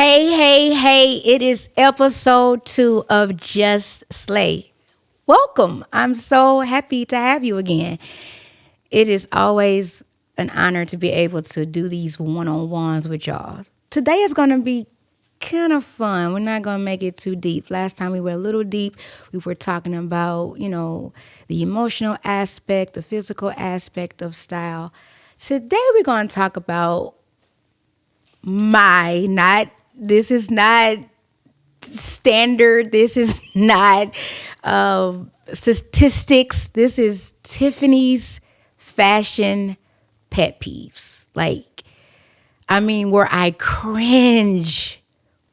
Hey, it is episode 2 of Just Slay. Welcome. I'm so happy to have you again. It is always an honor to be able to do these one-on-ones with y'all. Today is going to be kind of fun. We're not going to make it too deep. Last time we were a little deep. We were talking about, the emotional aspect, the physical aspect of style. Today we're going to talk about this is not standard. This is not statistics. This is Tiffany's fashion pet peeves. Where I cringe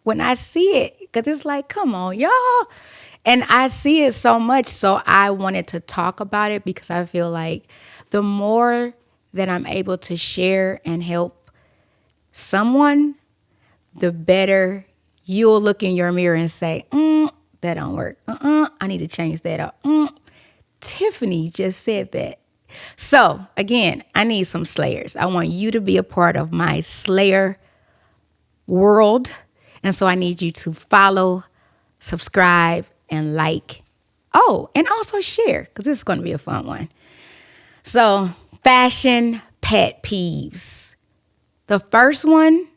when I see it. Because it's like, come on, y'all. And I see it so much. So I wanted to talk about it because I feel like the more that I'm able to share and help someone, the better you'll look in your mirror and say, that don't work. I need to change that up. Tiffany just said that. So again, I need some slayers. I want you to be a part of my slayer world. And so I need you to follow, subscribe, and like. Oh, and also share, because this is going to be a fun one. So, fashion pet peeves. The first one,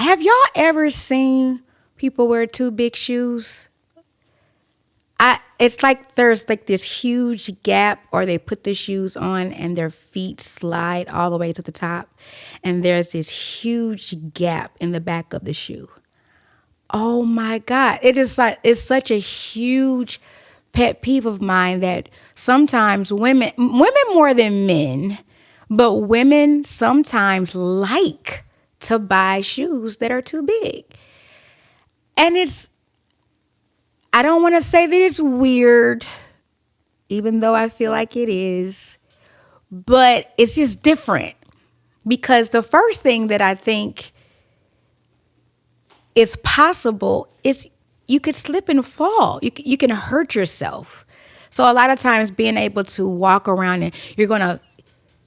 have y'all ever seen people wear too big shoes? It's like there's like this huge gap, or they put the shoes on and their feet slide all the way to the top. And there's this huge gap in the back of the shoe. Oh my God. It's such a huge pet peeve of mine that sometimes women more than men, but women sometimes like to buy shoes that are too big. And I don't want to say that it's weird, even though I feel like it is, but it's just different. Because the first thing that I think is possible is you could slip and fall. You can hurt yourself. So a lot of times being able to walk around and you're going to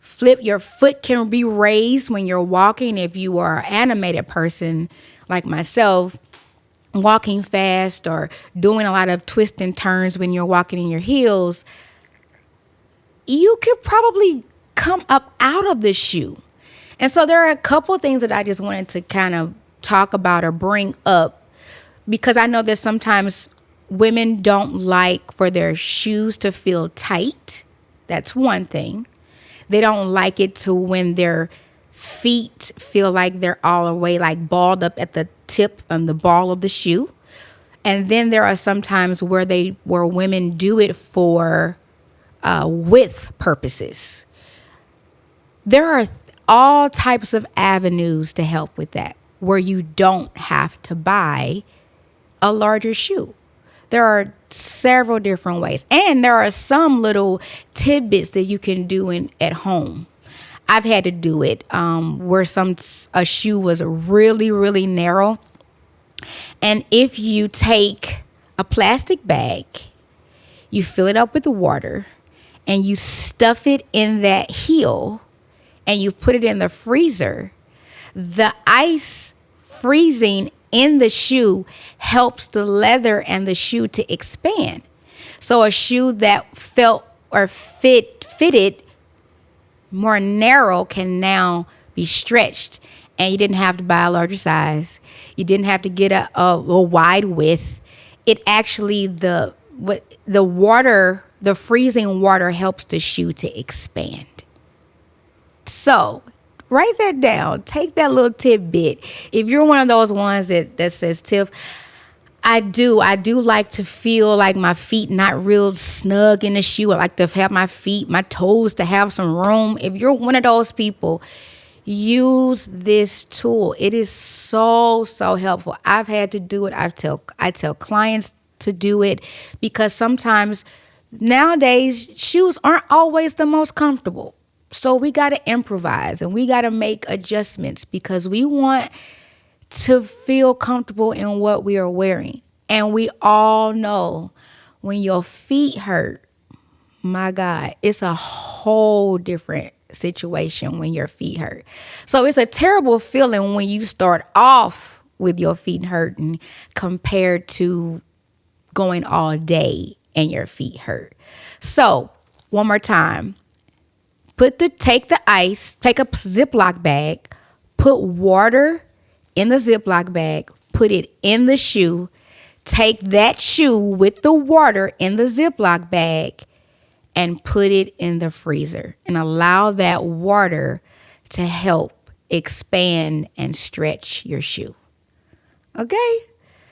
flip, your foot can be raised when you're walking. If you are an animated person like myself, walking fast or doing a lot of twists and turns when you're walking in your heels, you could probably come up out of the shoe. And so there are a couple things that I just wanted to kind of talk about or bring up, because I know that sometimes women don't like for their shoes to feel tight. That's one thing. They don't like it to when their feet feel like they're all the way like balled up at the tip and the ball of the shoe. And then there are some times where women do it for width purposes. There are all types of avenues to help with that, where you don't have to buy a larger shoe. There are several different ways. And there are some little tidbits that you can do at home. I've had to do it where a shoe was really, really narrow. And if you take a plastic bag, you fill it up with water, and you stuff it in that heel, and you put it in the freezer, the ice freezing in the shoe helps the leather and the shoe to expand. So a shoe that felt or fitted more narrow can now be stretched, and you didn't have to buy a larger size. You didn't have to get a wide width. It actually, the freezing water helps the shoe to expand. So write that down. Take that little tidbit. If you're one of those ones that says, Tiff, I do like to feel like my feet not real snug in the shoe. I like to have my toes to have some room. If you're one of those people, use this tool. It is so, so helpful. I've had to do it. I tell clients to do it, because sometimes nowadays shoes aren't always the most comfortable. So we got to improvise and we got to make adjustments, because we want to feel comfortable in what we are wearing. And we all know when your feet hurt, my God, it's a whole different situation when your feet hurt. So it's a terrible feeling when you start off with your feet hurting compared to going all day and your feet hurt. So one more time, take the ice, take a Ziploc bag, put water in the Ziploc bag, put it in the shoe, take that shoe with the water in the Ziploc bag and put it in the freezer and allow that water to help expand and stretch your shoe. Okay?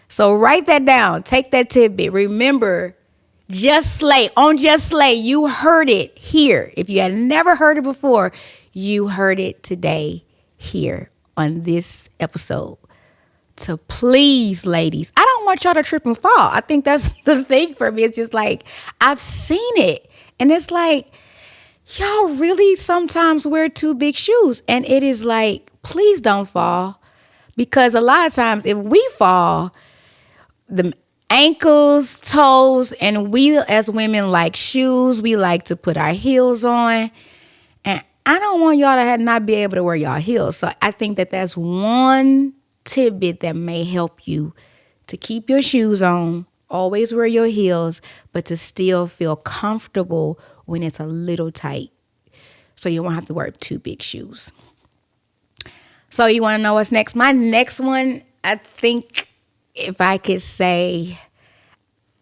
So write that down. Take that tidbit. Remember, Just Slay, on Just Slay, you heard it here. If you had never heard it before, you heard it today here on this episode. To please, ladies, I don't want y'all to trip and fall. I think that's the thing for me. It's just like, I've seen it. And it's like, y'all really sometimes wear too big shoes. And it is like, please don't fall. Because a lot of times if we fall, the ankles, toes, and we as women like shoes. We like to put our heels on. And I don't want y'all to not be able to wear y'all heels. So I think that that's one tidbit that may help you to keep your shoes on, always wear your heels, but to still feel comfortable when it's a little tight. So you won't have to wear too big shoes. So you want to know what's next? My next one, I think if I could say,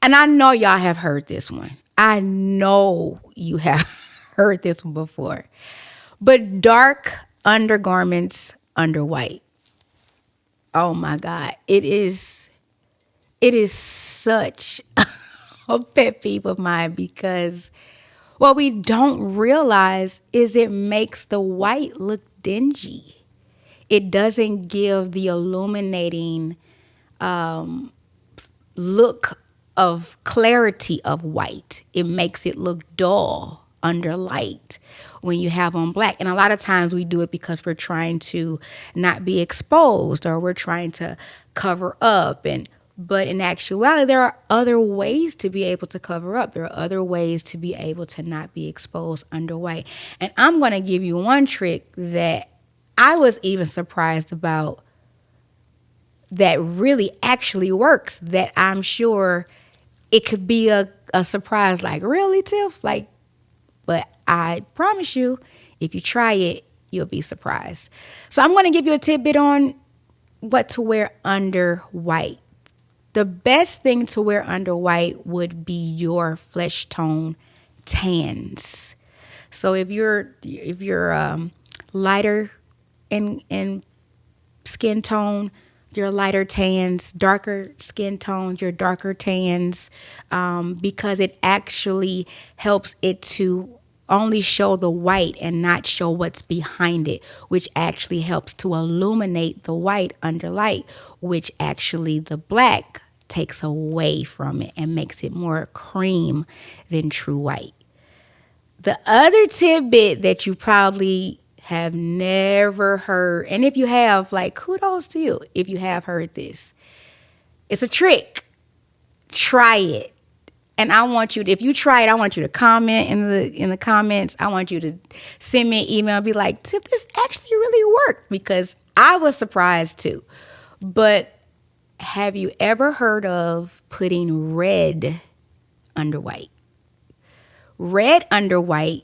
and I know y'all have heard this one. I know you have heard this one before. But dark undergarments under white. Oh my God. It is such a pet peeve of mine because what we don't realize is it makes the white look dingy. It doesn't give the illuminating look of clarity of white. It makes it look dull under light when you have on black. And a lot of times we do it because we're trying to not be exposed or we're trying to cover up. But in actuality, there are other ways to be able to cover up. There are other ways to be able to not be exposed under white. And I'm going to give you one trick that I was even surprised about that really actually works, that I'm sure it could be a surprise, like, really, Tiff? But I promise you, if you try it, you'll be surprised. So I'm going to give you a tidbit on what to wear under white. The best thing to wear under white would be your flesh tone tans. So if you're lighter in skin tone, your lighter tans, darker skin tones, your darker tans, because it actually helps it to only show the white and not show what's behind it, which actually helps to illuminate the white under light, which actually the black takes away from it and makes it more cream than true white. The other tidbit that you probably have never heard, and if you have, like, kudos to you if you have heard this. It's a trick. Try it. And I want you to, if you try it, I want you to comment in the comments. I want you to send me an email and be like, Tiff, this actually really worked, because I was surprised too. But have you ever heard of putting red under white? Red under white,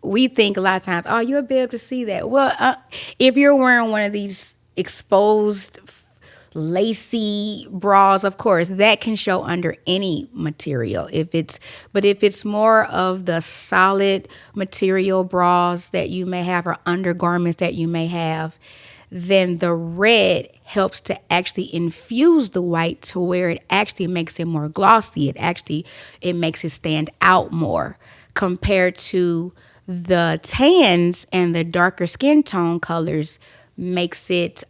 we think a lot of times, oh, you'll be able to see that. Well, if you're wearing one of these exposed lacy bras, of course, that can show under any material. If it's more of the solid material bras that you may have or undergarments that you may have, then the red helps to actually infuse the white to where it actually makes it more glossy. It makes it stand out more compared to the tans, and the darker skin tone colors makes it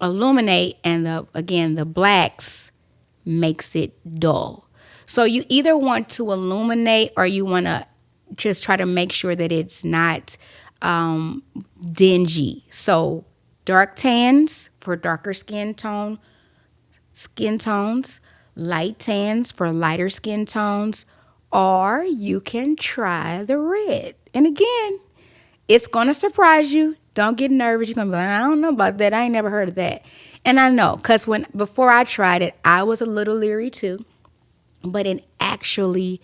illuminate, and the blacks makes it dull. So you either want to illuminate or you want to just try to make sure that it's not dingy. So dark tans for darker skin tones, light tans for lighter skin tones, or you can try the red. And again, it's going to surprise you. Don't get nervous. You're going to be like, I don't know about that. I ain't never heard of that. And I know, because before I tried it, I was a little leery too. But it actually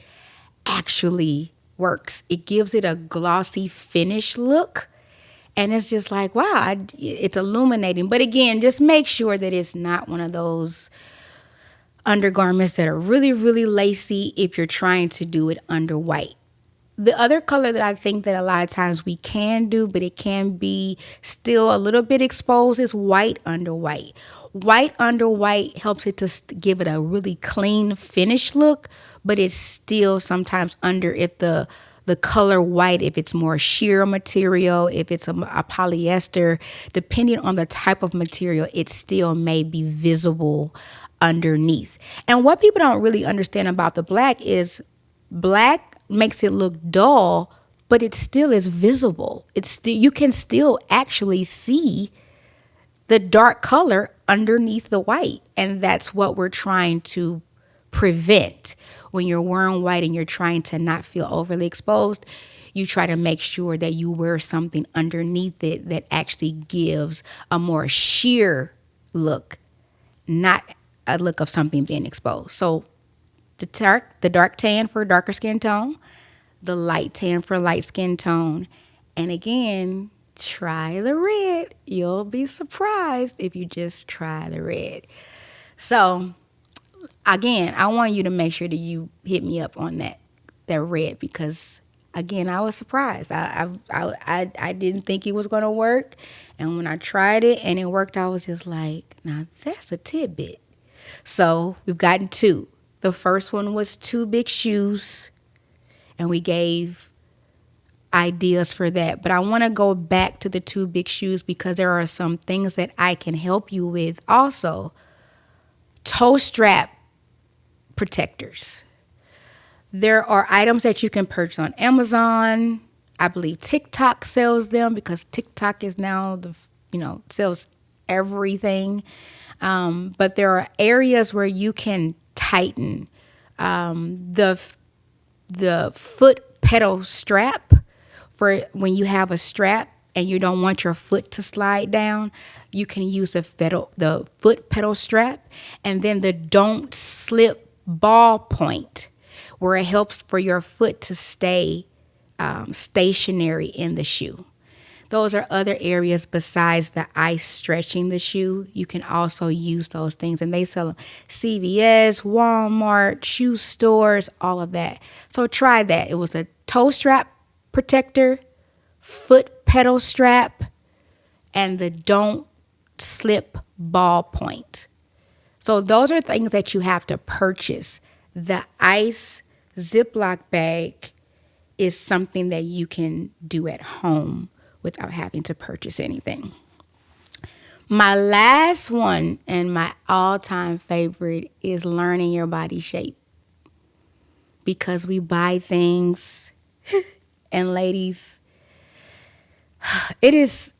works. It gives it a glossy finish look. And it's just like, wow, it's illuminating. But again, just make sure that it's not one of those undergarments that are really, really lacy if you're trying to do it under white. The other color that I think that a lot of times we can do, but it can be still a little bit exposed, is white under white. White under white helps it to give it a really clean finish look, but it's still sometimes under if the color white, if it's more sheer material, if it's a polyester, depending on the type of material, it still may be visible underneath. And what people don't really understand about the black is black makes it look dull, but it still is visible. It's still, you can still actually see the dark color underneath the white. And that's what we're trying to prevent. When you're wearing white and you're trying to not feel overly exposed, you try to make sure that you wear something underneath it that actually gives a more sheer look, not a look of something being exposed. So the dark tan for darker skin tone, the light tan for light skin tone. And again, try the red. You'll be surprised if you just try the red. So again, I want you to make sure that you hit me up on that red, because again, I was surprised. I didn't think it was going to work. And when I tried it and it worked, I was just like, now that's a tidbit. So we've gotten two. The first one was two big shoes, and we gave ideas for that. But I want to go back to the two big shoes because there are some things that I can help you with also. Toe strap protectors. There are items that you can purchase on Amazon. I believe TikTok sells them because TikTok is now sells everything. But there are areas where you can tighten the foot pedal strap for when you have a strap and you don't want your foot to slide down. You can use the foot pedal strap, and then the don't slip ball point, where it helps for your foot to stay stationary in the shoe. Those are other areas besides the ice stretching the shoe. You can also use those things, and they sell them CVS, Walmart, shoe stores, all of that. So try that. It was a toe strap protector, foot pedal strap, and the don't slip ball point. So those are things that you have to purchase. The ice Ziploc bag is something that you can do at home without having to purchase anything. My last one and my all-time favorite is learning your body shape. Because we buy things, and ladies, it is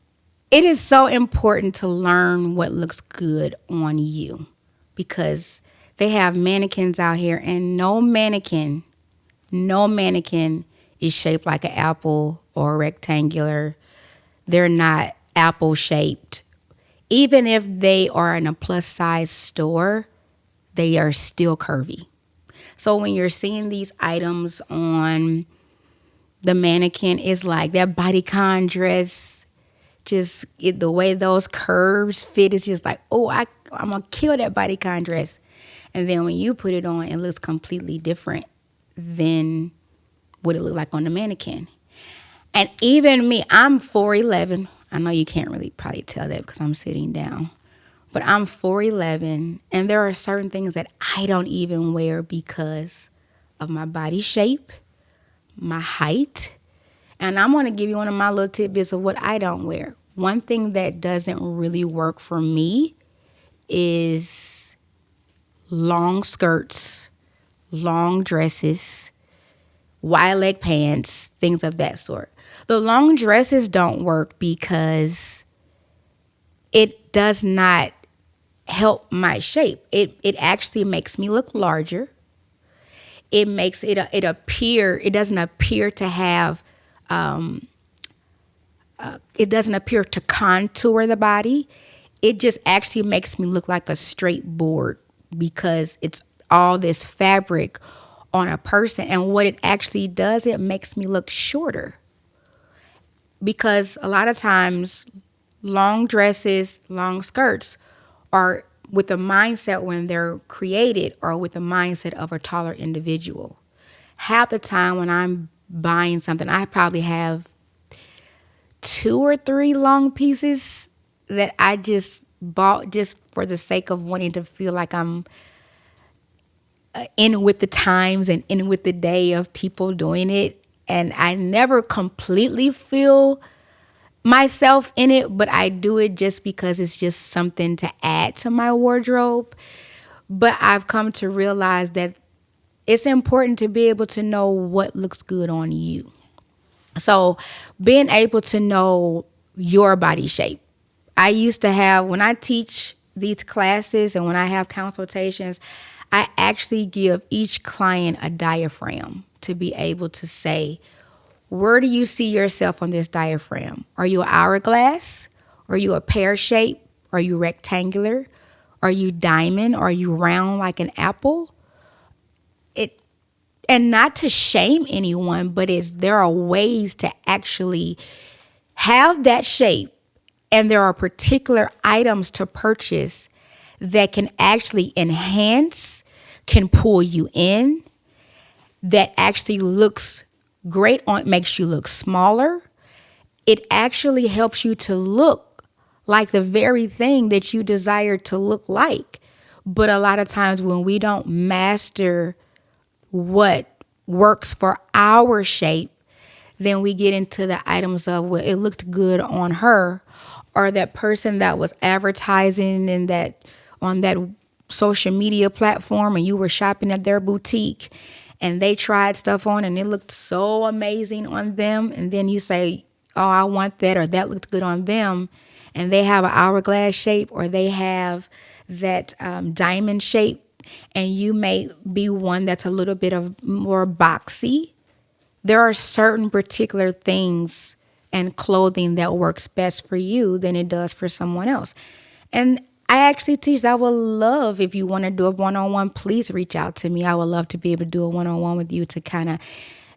so important to learn what looks good on you, because they have mannequins out here, and no mannequin is shaped like an apple or rectangular. They're not apple shaped. Even if they are in a plus size store, they are still curvy. So when you're seeing these items on the mannequin, it's like that bodycon dress, the way those curves fit, is just like, oh, I'm going to kill that bodycon dress. And then when you put it on, it looks completely different than what it looked like on the mannequin. And even me, I'm 4'11". I know you can't really probably tell that because I'm sitting down. But I'm 4'11", and there are certain things that I don't even wear because of my body shape, my height. And I'm going to give you one of my little tidbits of what I don't wear. One thing that doesn't really work for me is long skirts, long dresses, wide leg pants, things of that sort. The long dresses don't work because it does not help my shape. It actually makes me look larger. it makes it appear, it doesn't appear to have, it doesn't appear to contour the body. It just actually makes me look like a straight board because it's all this fabric on a person. And what it actually does, it makes me look shorter. Because a lot of times, long dresses, long skirts are with the mindset when they're created or with the mindset of a taller individual. Half the time when I'm buying something, I probably have 2 or 3 long pieces that I just bought just for the sake of wanting to feel like I'm in with the times and in with the day of people doing it. And I never completely feel myself in it, but I do it just because it's just something to add to my wardrobe. But I've come to realize that it's important to be able to know what looks good on you. So being able to know your body shape. I used to have, when I teach these classes and when I have consultations, I actually give each client a diaphragm to be able to say, where do you see yourself on this diaphragm? Are you an hourglass? Are you a pear shape? Are you rectangular? Are you diamond? Are you round like an apple? And not to shame anyone, but there are ways to actually have that shape, and there are particular items to purchase that can actually enhance, can pull you in, that actually looks great on, makes you look smaller. It actually helps you to look like the very thing that you desire to look like. But a lot of times when we don't master what works for our shape, then we get into the items of, well, it looked good on her, or that person that was advertising in that on that social media platform and you were shopping at their boutique and they tried stuff on and it looked so amazing on them, and then you say, oh, I want that, or that looked good on them, and they have an hourglass shape or they have that diamond shape, and you may be one that's a little bit of more boxy. There are certain particular things and clothing that works best for you than it does for someone else. And I actually teach, I would love, if you want to do a one-on-one, please reach out to me. I would love to be able to do a one-on-one with you to kind of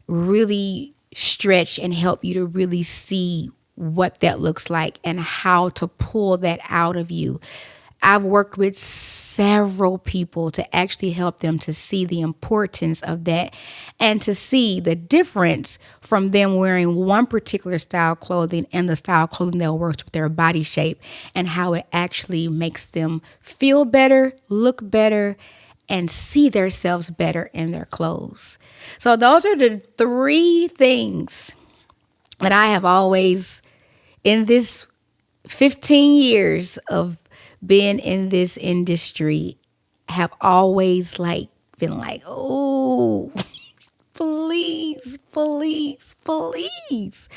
really stretch and help you to really see what that looks like and how to pull that out of you. I've worked with several people to actually help them to see the importance of that and to see the difference from them wearing one particular style clothing and the style clothing that works with their body shape, and how it actually makes them feel better, look better, and see themselves better in their clothes. So those are the 3 things that I have always, in this 15 years of being in this industry, have always been like, oh, please, please, please.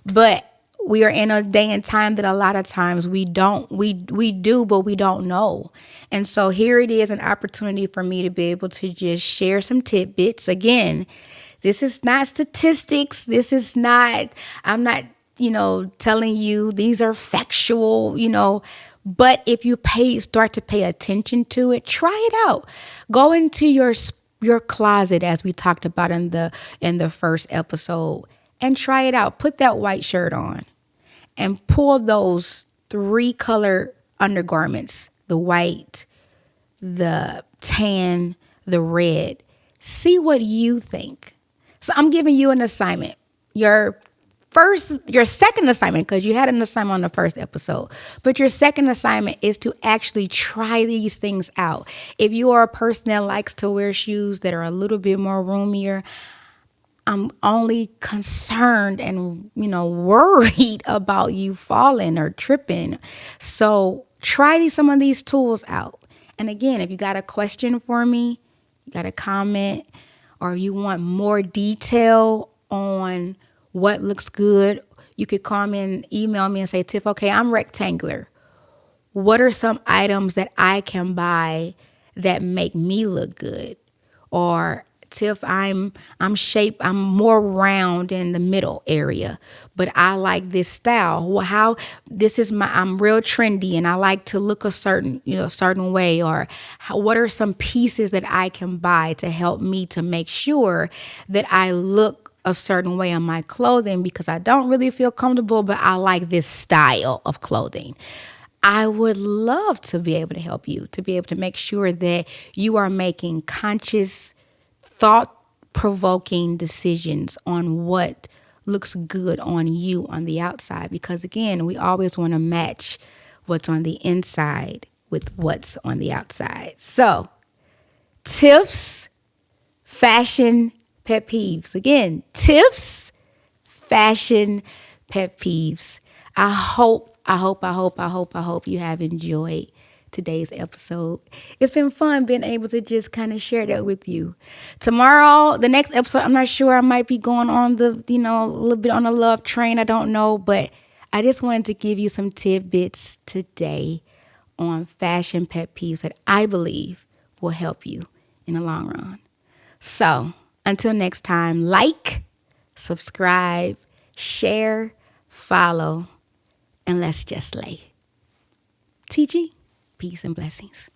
But we are in a day and time that a lot of times we do, but we don't know. And so here it is, an opportunity for me to be able to just share some tidbits. Again, this is not statistics. This is not, I'm not, telling you these are factual, but if you start to pay attention to it, try it out. Go into your closet, as we talked about in the first episode, and try it out. Put that white shirt on and pull those 3 color undergarments, the white, the tan, the red. See what you think. So I'm giving you an assignment. Your second assignment, because you had an assignment on the first episode, but your second assignment is to actually try these things out. If you are a person that likes to wear shoes that are a little bit more roomier, I'm only concerned and, worried about you falling or tripping. So try some of these tools out. And again, if you got a question for me, you got a comment, or you want more detail on what looks good, you could call me and email me and say, Tiff, okay, I'm rectangular. What are some items that I can buy that make me look good? Or Tiff, I'm shaped, I'm more round in the middle area, but I like this style. Well, how this is I'm real trendy and I like to look a certain way, or what are some pieces that I can buy to help me to make sure that I look a certain way on my clothing because I don't really feel comfortable, but I like this style of clothing. I would love to be able to help you, to be able to make sure that you are making conscious, thought provoking decisions on what looks good on you on the outside. Because again, we always want to match what's on the inside with what's on the outside. So, Tiff's fashion pet peeves. Again, Tiff's fashion pet peeves. I hope you have enjoyed today's episode. It's been fun being able to just kind of share that with you. Tomorrow, the next episode, I'm not sure. I might be going on a little bit on the love train. I don't know, but I just wanted to give you some tidbits today on fashion pet peeves that I believe will help you in the long run. So until next time, like, subscribe, share, follow, and let's just lay. TG, peace and blessings.